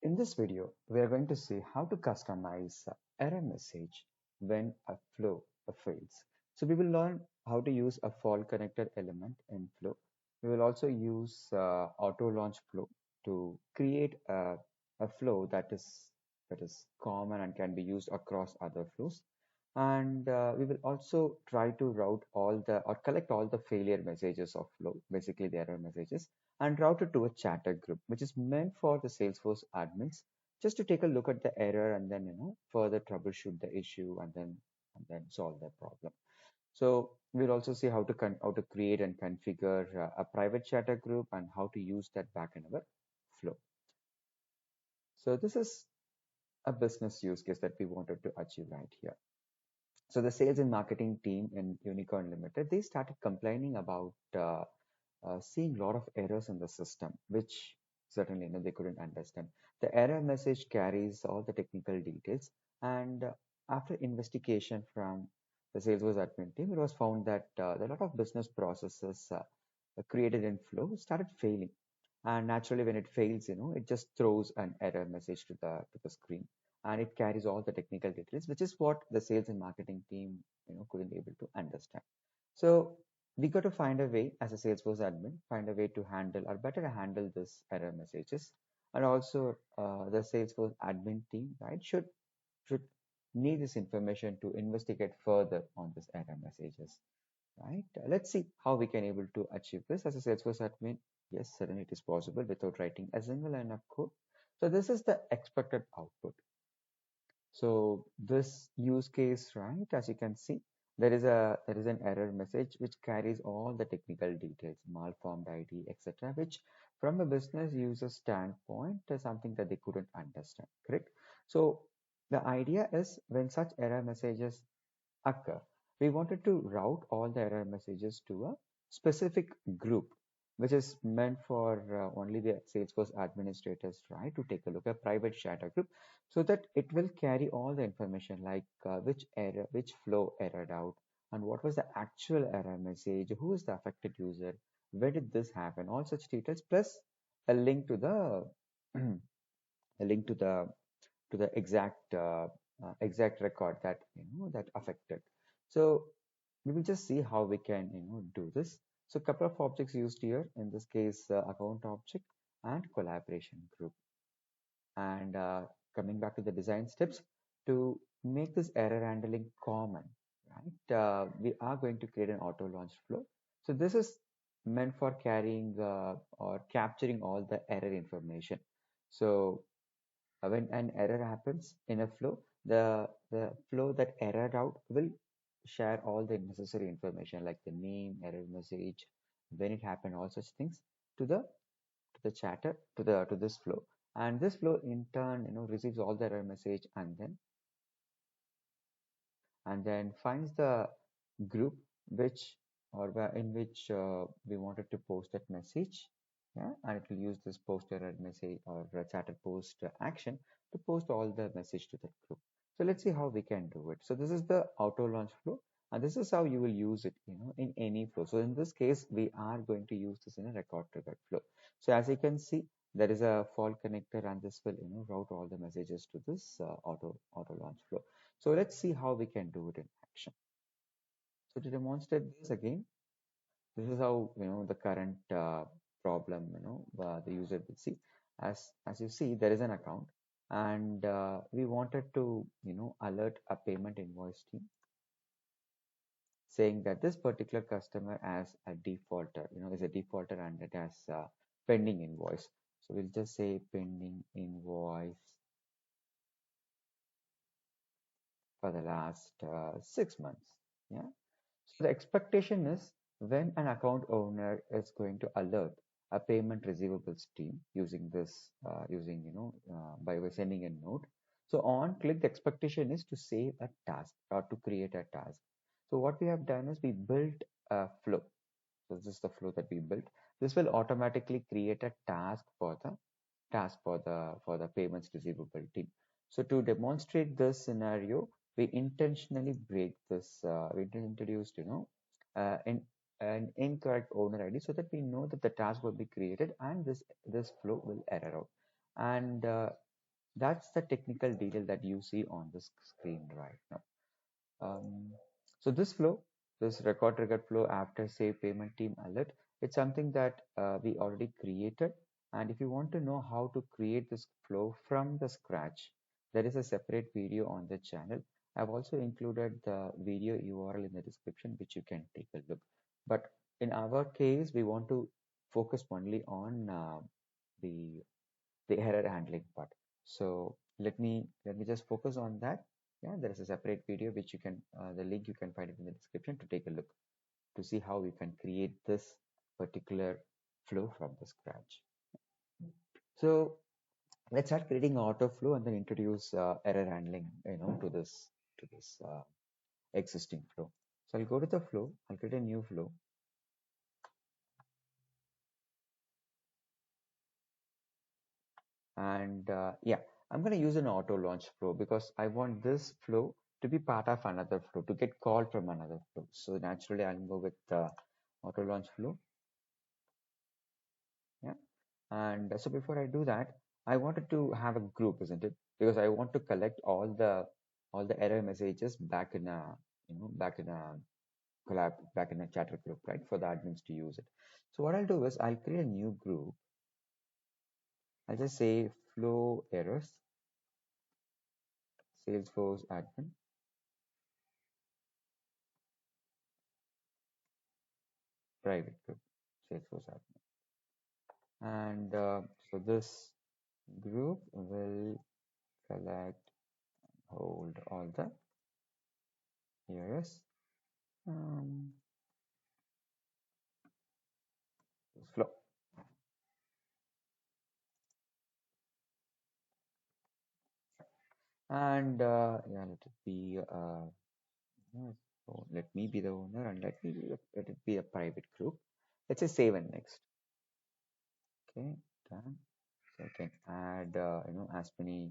In this video, we are going to see how to customize error message when a flow fails. So we will learn how to use a fault connected element in flow. We will also use auto launch flow to create a flow that is common and can be used across other flows. And we will also try to route all the or collect all the failure messages of flow, basically the error messages, and route it to a chatter group, which is meant for the Salesforce admins just to take a look at the error and then further troubleshoot the issue and then solve the problem. So we'll also see how to create and configure a private chatter group and how to use that back in our flow. So this is a business use case that we wanted to achieve right here. So the sales and marketing team in Unicorn Ltd, they started complaining about seeing a lot of errors in the system, which certainly they couldn't understand. The error message carries all the technical details, and after investigation from the Salesforce admin team, it was found that a lot of business processes created in Flow started failing. And naturally, when it fails, it just throws an error message to the screen, and it carries all the technical details, which is what the sales and marketing team couldn't able to understand. So we got to find a way as a Salesforce admin, find a way to handle or better handle this error messages. And also the Salesforce admin team, right, should need this information to investigate further on this error messages, right? Let's see how we can able to achieve this as a Salesforce admin. Yes, certainly it is possible without writing a single line of code. So this is the expected output. So this use case, right, as you can see, there is an error message which carries all the technical details, malformed ID, etc., which from a business user standpoint is something that they couldn't understand, correct? So the idea is when such error messages occur, we wanted to route all the error messages to a specific group, which is meant for only the Salesforce administrators, right, to take a look at private chatter group, so that it will carry all the information like which flow errored out, and what was the actual error message, who is the affected user, where did this happen, all such details, plus a link to the a link to the exact record that that affected. So we will just see how we can do this. So a couple of objects used here, in this case account object and collaboration group. And coming back to the design steps, to make this error handling common, right, we are going to create an auto launch flow. So this is meant for carrying or capturing all the error information. So when an error happens in a flow, the flow that errored out will share all the necessary information like the name, error message, when it happened, all such things to the chatter, to this flow. And this flow in turn receives all the error message and then finds the group which in which we wanted to post that message. Yeah, and it will use this post error message or chatter post action to post all the message to that group. So let's see how we can do it. So this is the auto launch flow, and this is how you will use it in any flow. So in this case we are going to use this in a record triggered flow. So as you can see, there is a fault connector, and this will route all the messages to this auto launch flow. So let's see how we can do it in action. So to demonstrate this again, this is how the current problem the user will see. As you see, there is an account, and we wanted to alert a payment invoice team saying that this particular customer as a defaulter, is a defaulter and it has pending invoice. So we'll just say pending invoice for the last 6 months. Yeah. So the expectation is when an account owner is going to alert a payment receivables team using this, by sending a note. So on click, the expectation is to save a task or to create a task. So what we have done is we built a flow. So this is the flow that we built. This will automatically create a task for the payments receivable team. So to demonstrate this scenario, we intentionally break this. We introduced, in an incorrect owner ID so that we know that the task will be created and this flow will error out. And That's the technical detail that you see on the screen right now. Um, so this flow, this record triggered flow after say payment team alert, it's something that we already created. And if you want to know how to create this flow from the scratch, there is a separate video on the channel. I've also included the video URL in the description, which you can take a look. But in our case, we want to focus only on the the error handling part. So let me just focus on that. Yeah, there is a separate video which you can the link you can find it in the description to take a look to see how we can create this particular flow from the scratch. So let's start creating auto flow and then introduce error handling, to this existing flow. So I'll go to the flow. I'll create a new flow, and yeah, I'm going to use an auto launch flow because I want this flow to be part of another flow, to get called from another flow. So naturally I'll go with auto launch flow. Yeah, and so before I do that, I wanted to have a group, isn't it? Because I want to collect all the error messages back in a back in a collab back in a chatter group, right, for the admins to use it. So what I'll do is I'll create a new group. I'll just say flow errors Salesforce admin private group Salesforce admin. And so this group will collect, hold all the errors um, flow. And yeah, let it be yeah, so let me be the owner and let it be a private group. Let's say save and next. Okay, done. So I can add as many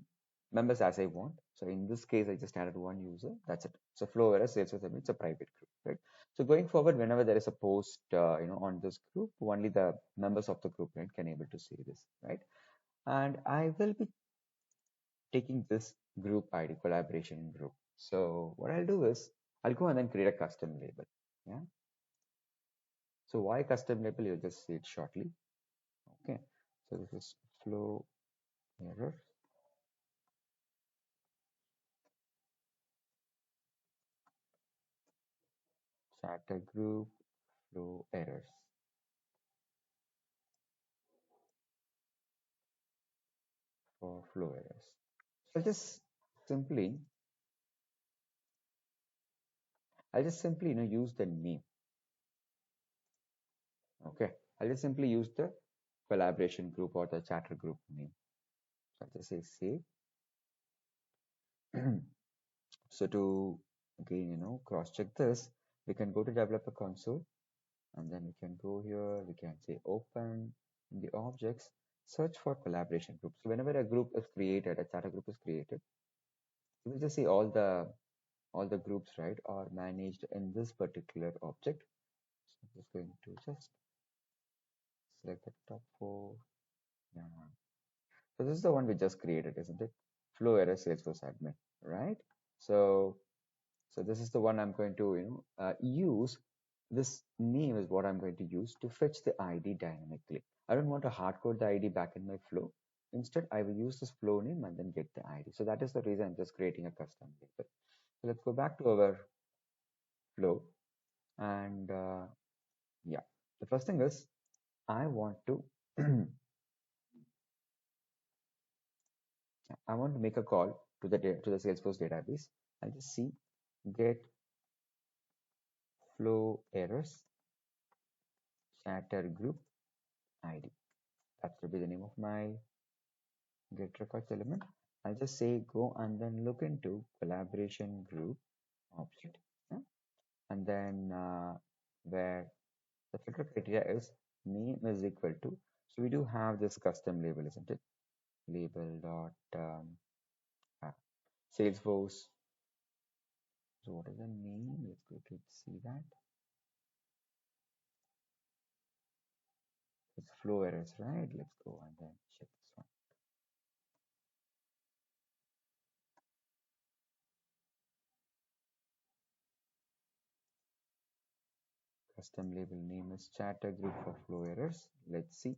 members as I want. So in this case, I just added one user. That's it. So flow error sales with it's a private group, right? So going forward, whenever there is a post on this group, only the members of the group, right, can able to see this, right? And I will be taking this group ID, collaboration group. So what I'll do is I'll go and then create a custom label. Yeah. So why custom label? You'll just see it shortly. Okay. So this is flow error chatter group flow errors for flow errors. So simply I'll just simply use the name. Okay. I'll just simply use the collaboration group or the chatter group name. So I'll just say save. So to again, cross check this, we can go to developer console and then we can go here, we can say open in the objects, search for collaboration groups. So whenever a group is created, a chatter group is created, you will just see all the groups, right, are managed in this particular object. So I'm just going to just select the top four. Yeah. So this is the one we just created, isn't it? Flow error Salesforce admin, right? So so this is the one I'm going to use. This name is what I'm going to use to fetch the ID dynamically. I don't want to hardcode the ID back in my flow. Instead, I will use this flow name and then get the ID. So that is the reason I'm just creating a custom label. So let's go back to our flow and yeah, the first thing is I want to I want to make a call to the Salesforce database. I'll just see get flow errors chatter group ID. That will be the name of my get records element. I'll just say go and then look into collaboration group object, yeah? And then where the filter criteria is name is equal to. So we do have this custom label, isn't it? Label dot uh, Salesforce. So what is the name? Let's go to see that. It's flow errors, right? Let's go and then check this one. custom label name is chatter group for flow errors. Let's see.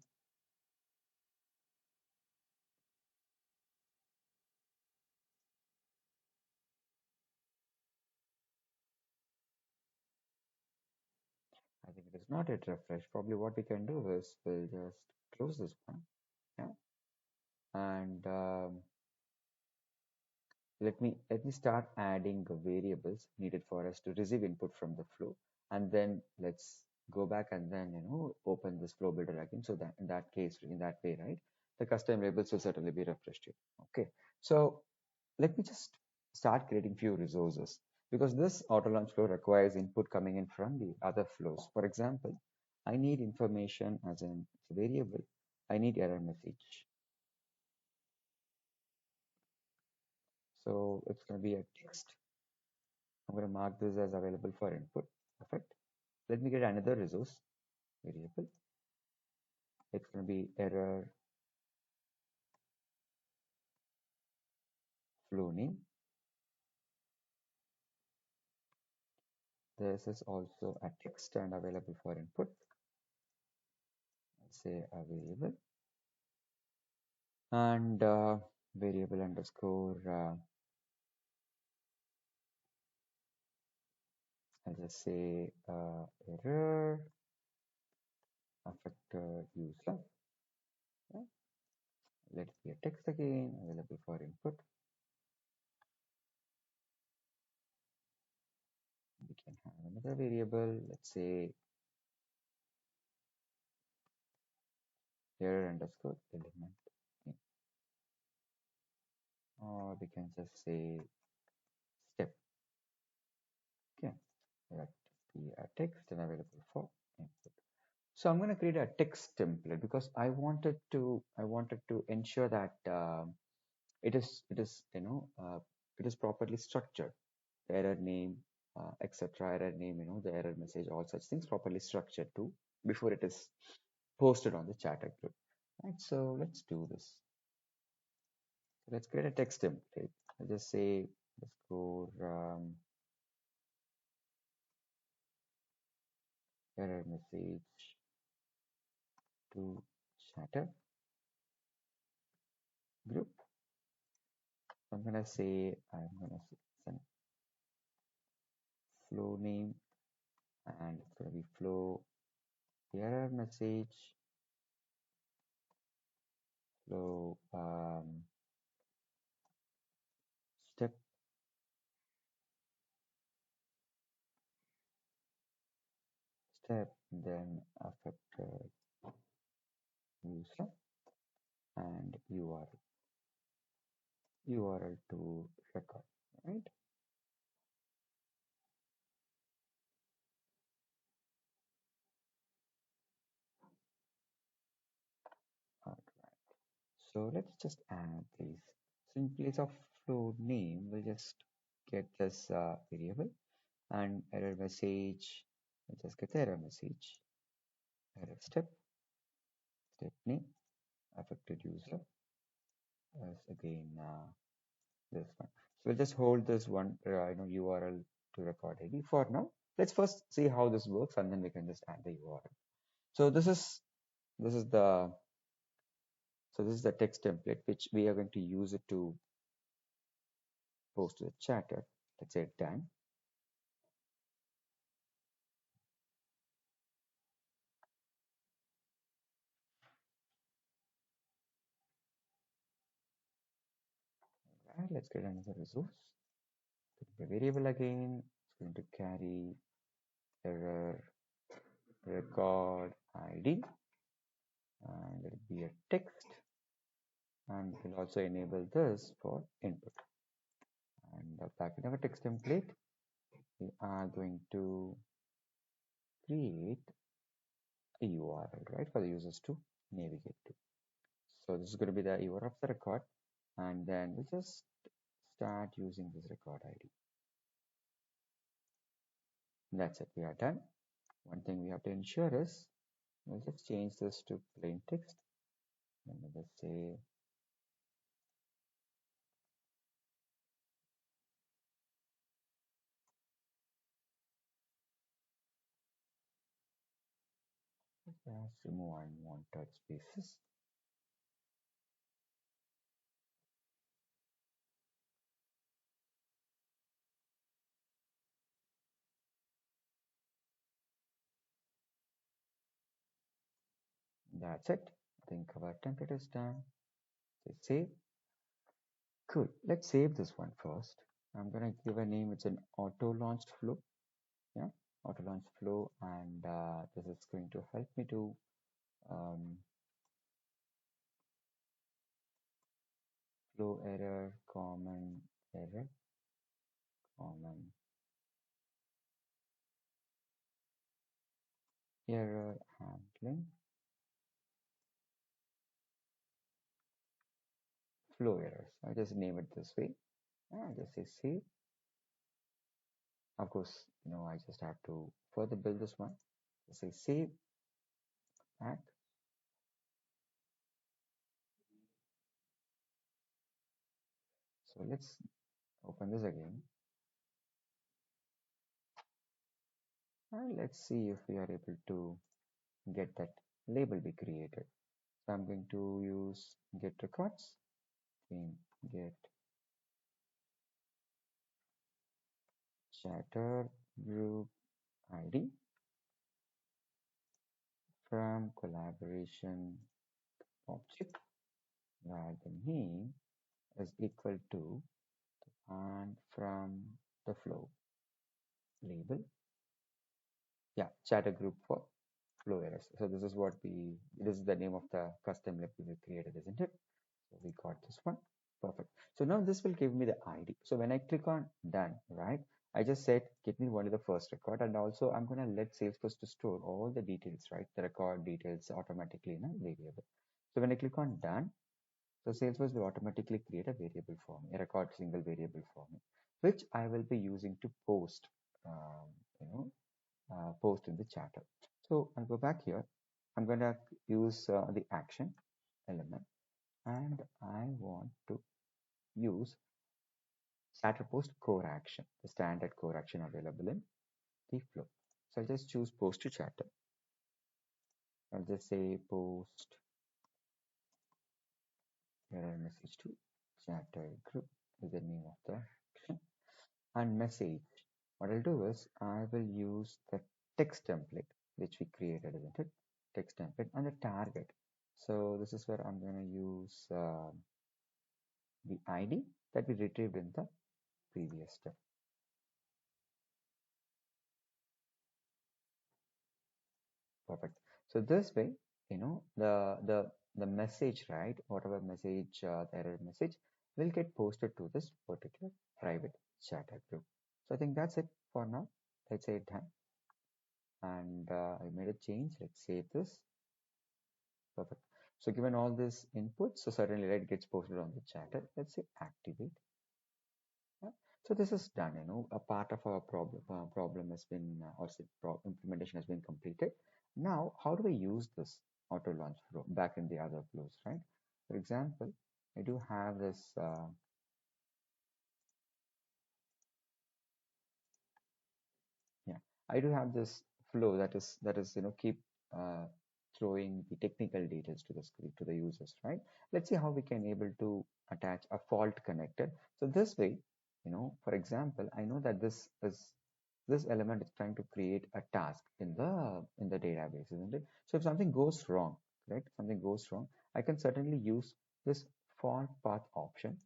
I think it is not yet refreshed. Probably what we can do is we'll just close this one. Yeah. And let me start adding the variables needed for us to receive input from the flow, and then let's go back and then open this flow builder again, so that in that case, in that way, right, the custom labels will certainly be refreshed here. Okay, so let me just start creating few resources, because this auto launch flow requires input coming in from the other flows. For example, I need information as in variable. I need error message, so it's going to be a text. I'm going to mark this as available for input. Perfect. Let me get another resource variable. It's going to be error flow name. This is also a text and available for input. Let's say a variable, and variable underscore I'll just say error affected user. Yeah. Let it be a text again, available for input. We can have another variable. Let's say error underscore element. Okay. Or we can just say step. Okay. Let be a text and available for input. So I'm going to create a text template, because I wanted to ensure that it is properly structured. The error name, etc. Error name, the error message, all such things properly structured too before it is posted on the chatter group. Right. So let's do this. So let's create a text template. I'll just say let's go error message to chatter group. I'm gonna send flow name, and it's gonna be flow error message flow step then affected user and URL to record, right? All right. So let's just add these. So in place of flow name, we'll just get this variable, and error message. We'll just get the error message. Error step name, affected user as again this one. So we'll just hold this one URL to record ID for now. Let's first see how this works, and then we can just add the URL. So this is the this is the text template which we are going to use it to post to the chatter. Let's say done. Right, let's get another resource. The variable again. It's going to carry error record ID, and it will be a text, and we'll also enable this for input. And back in our text template, we are going to create a URL, right, for the users to navigate to. So this is going to be the URL of the record, and then we just start using this record ID. That's it, we are done. One thing we have to ensure is we'll just change this to plain text, and let's say Just remove unwanted spaces. That's it. I think our template is done. Say save. Cool. Let's save this one first. I'm gonna give a name. It's an auto-launched flow. Yeah, auto-launched flow, and this is going to help me to um, flow error, common error handling, flow errors. I just name it this way. I just say save. Of course, I just have to further build this one. Just say save, back. So let's open this again. And let's see if we are able to get that label we created. So I'm going to use get records, get chatter group ID from collaboration object where the name is equal to and from the flow label. Yeah, chatter group for flow errors. So this is the name of the custom label we created, isn't it? So we got this one. Perfect. So now this will give me the ID. So when I click on done, right, I just said get me only the first record, and also I'm going to let Salesforce to store all the details, right, the record details automatically in a variable. So when I click on done, so Salesforce will automatically create a variable for me, a record single variable for me, which I will be using to post, um, you know, post in the chatter. So I'll go back here. I'm going to use the action element, and I want to use chatter post core action, the standard core action available in the flow. So I'll just choose post to chatter. I'll just say post error message to chatter group is the name of the action. And message, what I'll do is I will use the text template which we created, isn't it? Text template and the target. So this is where I'm going to use the ID that we retrieved in the previous step. Perfect. So this way, the message, right? Whatever message, the error message, will get posted to this particular private chatter group. So I think that's it for now. Let's say done. And I made a change. Let's save this. Perfect. So given all this input, so certainly it gets posted on the chatter. Let's say activate. Yeah. So this is done. A part of our problem has been implementation has been completed. Now, how do we use this auto launch flow back in the other flows, right? For example, I do have this. Yeah, I do have this flow that is keep uh, throwing the technical details to the screen to the users, right? Let's see how we can able to attach a fault connector. So this way, for example, I know that this element is trying to create a task in the database, isn't it? So if something goes wrong, correct? Something goes wrong, I can certainly use this fault path option.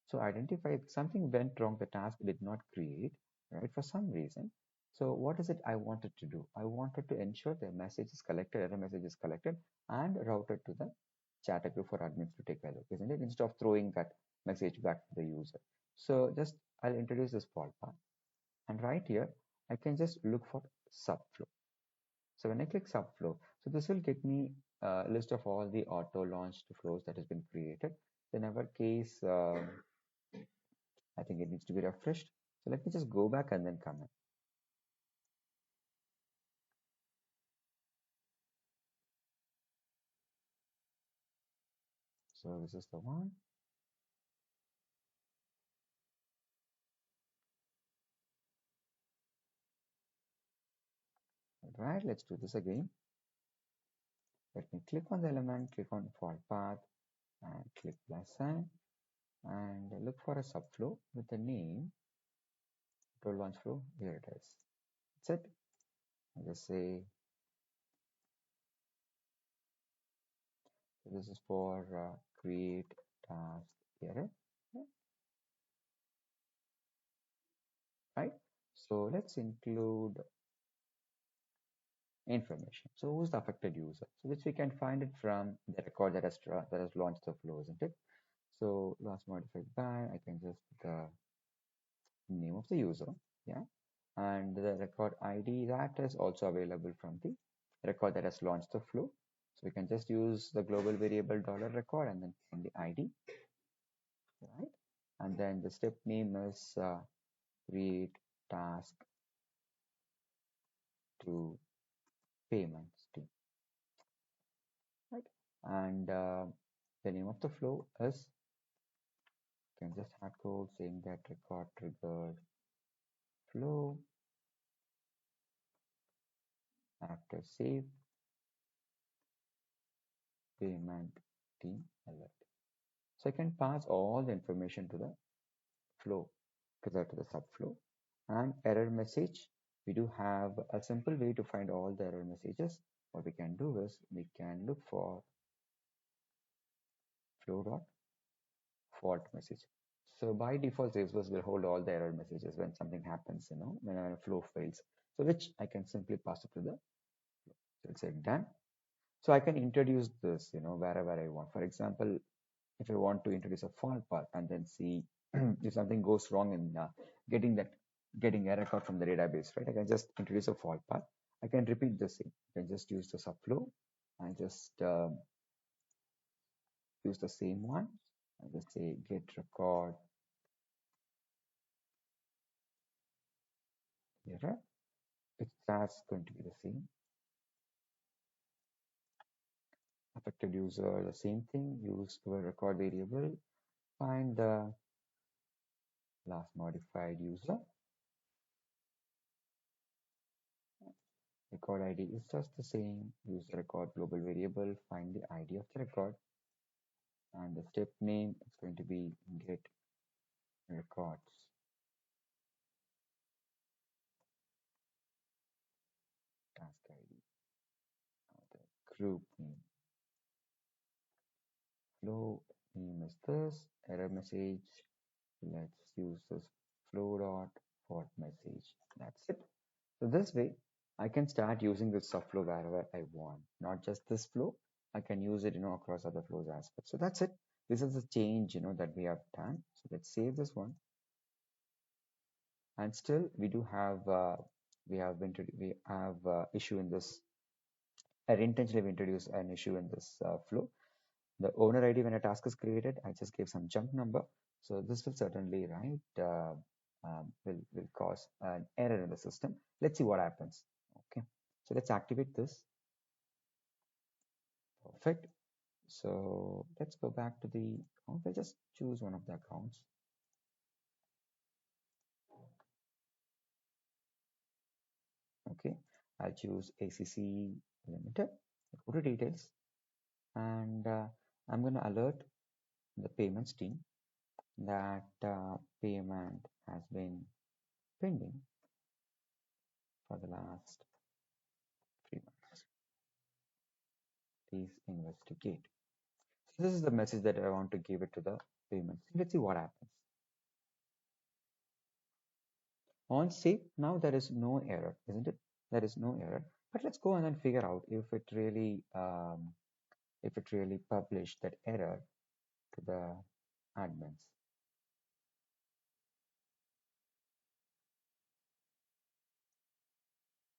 So identify if something went wrong, the task did not create, right, for some reason. So what is it I wanted to do? I wanted to ensure the message is collected, error message is collected and routed to the chatter group for admins to take a look, isn't it? Instead of throwing that message back to the user. So just I'll introduce this fault path. And right here, I can just look for subflow. So when I click subflow, so this will get me a list of all the auto launched flows that has been created. In our case, I think it needs to be refreshed. So let me just go back and then come in. So this is the one. All right, let's do this again. Let me click on the element, click on fault path, and click plus sign, and look for a subflow with the name Autolaunched Flow. Here it is. That's it. I just say this is for create task error, right? So let's include information. So who's the affected user? So which we can find it from the record that has launched the flow, isn't it? So last modified by, I can just put the name of the user, yeah, and the record ID that is also available from the record that has launched the flow. So we can just use the global variable $record and then find the ID, right? And then the step name is create task to payments team, right? And the name of the flow is, you can just add code saying that record triggered flow after save payment team alert. So I can pass all the information to the flow, to the subflow. And error message, we do have a simple way to find all the error messages. What we can do is we can look for flow dot fault message. So by default, Salesforce will hold all the error messages when something happens, when a flow fails. So which I can simply pass it to the flow. So it's like done. So I can introduce this, wherever I want. For example, if I want to introduce a fault path and then see if something goes wrong in getting a record from the database, right? I can just introduce a fault path. I can repeat the same. I can just use the subflow. I just use the same one. I just say get record error. That's going to be the same. Affected user, the same thing. Use our record variable. Find the last modified user. Record ID is just the same. Use the record global variable. Find the ID of the record. And the step name is going to be get records task ID. The group name, flow name is this, error message. Let's use this flow dot fault message. That's it. So this way I can start using this subflow wherever I want, not just this flow. I can use it, across other flows as well. So that's it. This is the change, that we have done. So let's save this one. And still we do have issue in this. I intentionally introduced an issue in this flow. The owner ID when a task is created, I just gave some junk number. So this will certainly, right, will cause an error in the system. Let's see what happens. Okay, so let's activate this. Perfect. So let's go back to the account. I just choose one of the accounts. Okay, I'll choose ACC Limited. Go to details, and I'm going to alert the payments team that payment has been pending for the last 3 months. Please investigate. So this is the message that I want to give it to the payments. Let's see what happens. On save, now there is no error, isn't it? There is no error. But let's go and then figure out if it really published that error to the admins.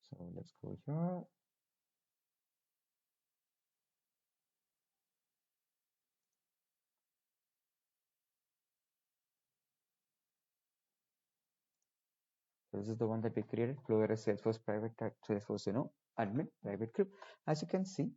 So let's go here. So this is the one that we created, Flow error Salesforce private Salesforce, admin private group. As you can see,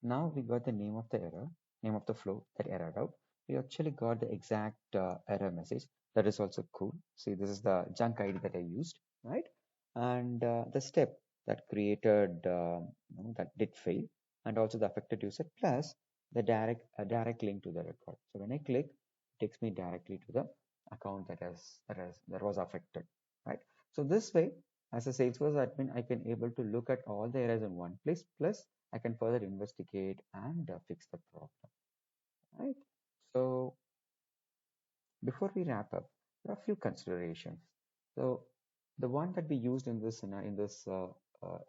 now we got the name of the error, name of the flow that errored out. We actually got the exact error message. That is also cool. See, this is the junk ID that I used, right? And the step that created, that did fail. and also the affected user plus the direct link to the record. So when I click, it takes me directly to the account that was affected, right? So this way, as a Salesforce admin, I can able to look at all the errors in one place. Plus, I can further investigate and fix the problem, right? So before we wrap up, there are a few considerations. So the one that we used in this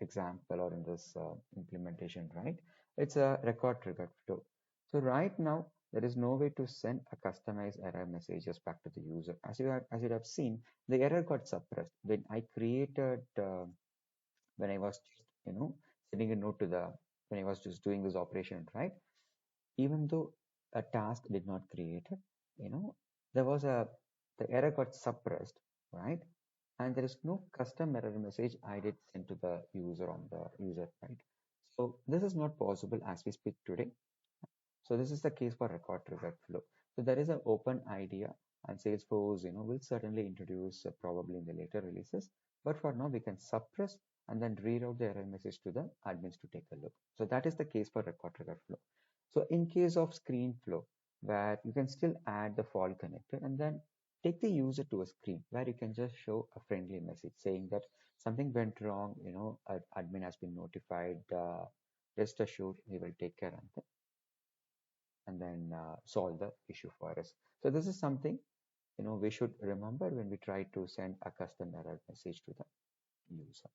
example or in this implementation, right? It's a record triggered flow. So right now, there is no way to send a customized error messages back to the user. As you have seen, the error got suppressed when I created when I was just, sending a note to the when I was just doing this operation, right? Even though a task did not create it, you know, there was a the error got suppressed, right? And there is no custom error message I did send to the user on the user, right? So this is not possible as we speak today. So this is the case for record triggered flow. So there is an open idea, and Salesforce, will certainly introduce probably in the later releases. But for now, we can suppress and then reroute the error message to the admins to take a look. So that is the case for record triggered flow. So in case of screen flow, where you can still add the fall connector and then take the user to a screen where you can just show a friendly message saying that something went wrong, admin has been notified, rest assured, we will take care of it and then solve the issue for us. So this is something we should remember when we try to send a custom error message to the user.